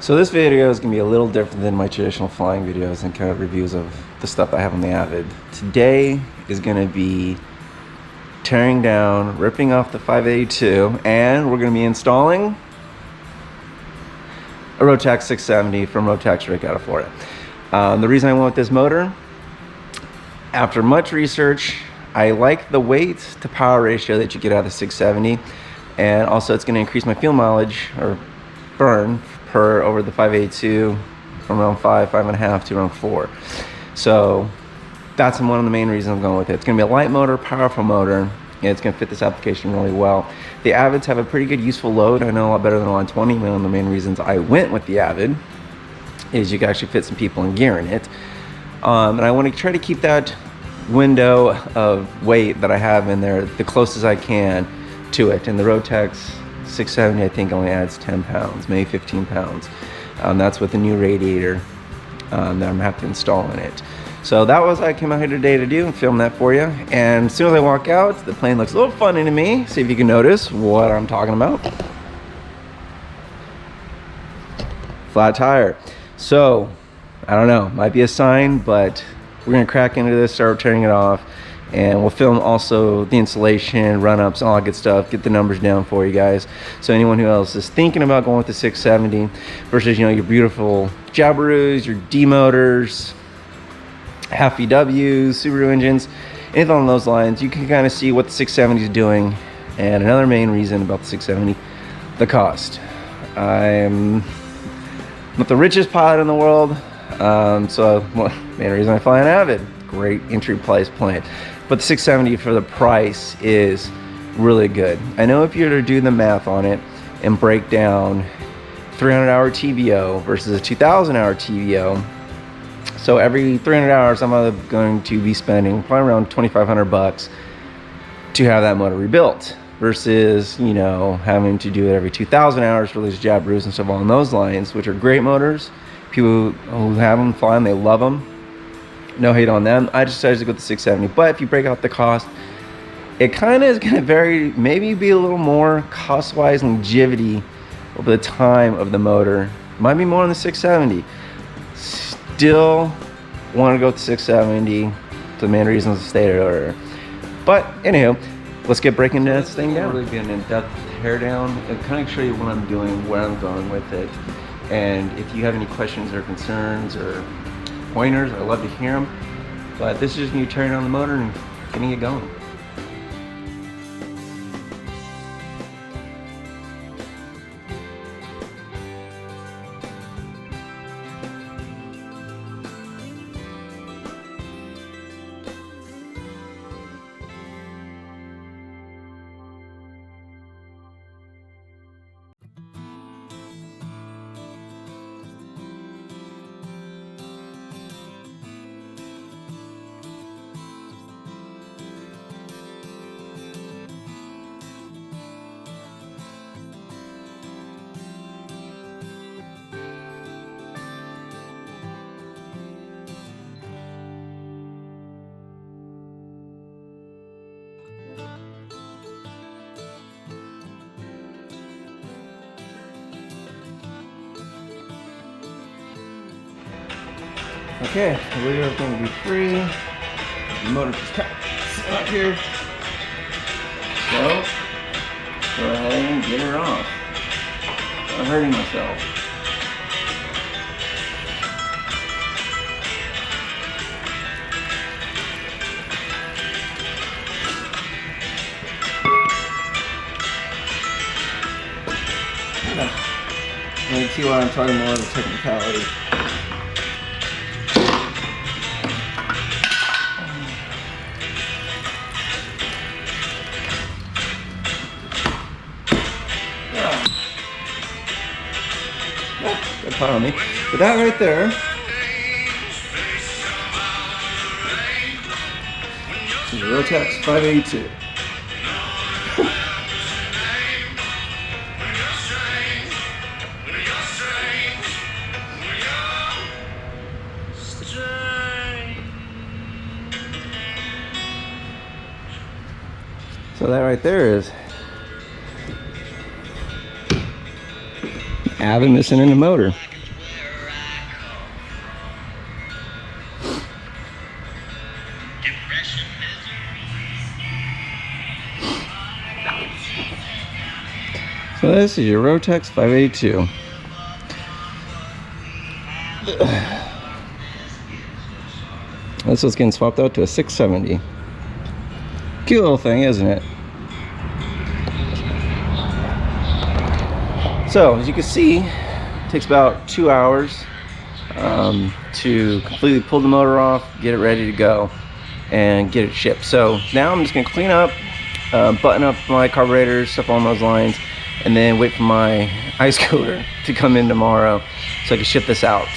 So this video is going to be a little different than my traditional flying videos and kind of reviews of the stuff I have on the Avid. Today is going to be tearing down, ripping off the 582, and we're going to be installing a Rotax 670 from Rotax Rick out of Florida. The reason I went with this motor, after much research, I like the weight to power ratio that you get out of the 670, and also it's going to increase my fuel mileage or burn per over the 582 from around 5.5 to around 4. So that's one of the main reasons I'm going with it. It's going to be a light motor, powerful motor, and it's going to fit this application really well. The Avids have a pretty good useful load. I know a lot better than a 120. One of the main reasons I went with the Avid is you can actually fit some people and gear in it. And I want to try to keep that window of weight that I have in there the closest I can to it. And the Rotax 670 I think only adds 10 pounds, maybe 15 pounds. That's with the new radiator that I'm gonna have to install in it. So that was what I came out here today to do and film that for you. And as soon as I walk out, the plane looks a little funny to me. See if you can notice what I'm talking about. Flat tire. So I don't know, might be a sign, but we're gonna crack into this, start turning it off, and we'll film also the installation, run-ups, all that good stuff, get the numbers down for you guys. So anyone who else is thinking about going with the 670 versus, you know, your beautiful Jabiroos, your D motors, half VWs, Subaru engines, anything along those lines, you can kind of see what the 670 is doing. And another main reason about the 670, the cost. I'm not the richest pilot in the world, so main reason I fly an Avid. Great entry price point, but the 670 for the price is really good. I know if you were to do the math on it and break down 300-hour TVO versus a 2,000-hour TVO, so every 300 hours I'm going to be spending probably around 2,500 bucks to have that motor rebuilt, versus, you know, having to do it every 2,000 hours for these Jabiroos and stuff along those lines, which are great motors. People who have them fly them, they love them. No hate on them. I decided to go with the 670, but if you break out the cost, it kind of is going to vary, maybe be a little more cost-wise longevity over the time of the motor. Might be more on the 670. Still want to go with the 670. The main reasons stated earlier. But anyhow, let's get breaking this thing down. Really be an in-depth teardown and kind of show you what I'm doing, where I'm going with it, and if you have any questions or concerns or pointers, I'd love to hear them. But this is just me turning on the motor and getting it going. Okay, the wheel is going to be free. The motor just kind of sitting up here. So, go ahead and get her off. I'm hurting myself. You can see why I'm talking more of the technicality. Good part on me. But that right there is a Rotax 582. So that right there is Avid missing in the motor. So this is your Rotex 582. This was getting swapped out to a 670. Cute little thing, isn't it? So as you can see, it takes about 2 hours to completely pull the motor off, get it ready to go, and get it shipped. So now I'm just gonna clean up, button up my carburetor, stuff along those lines, and then wait for my ice cooler to come in tomorrow so I can ship this out.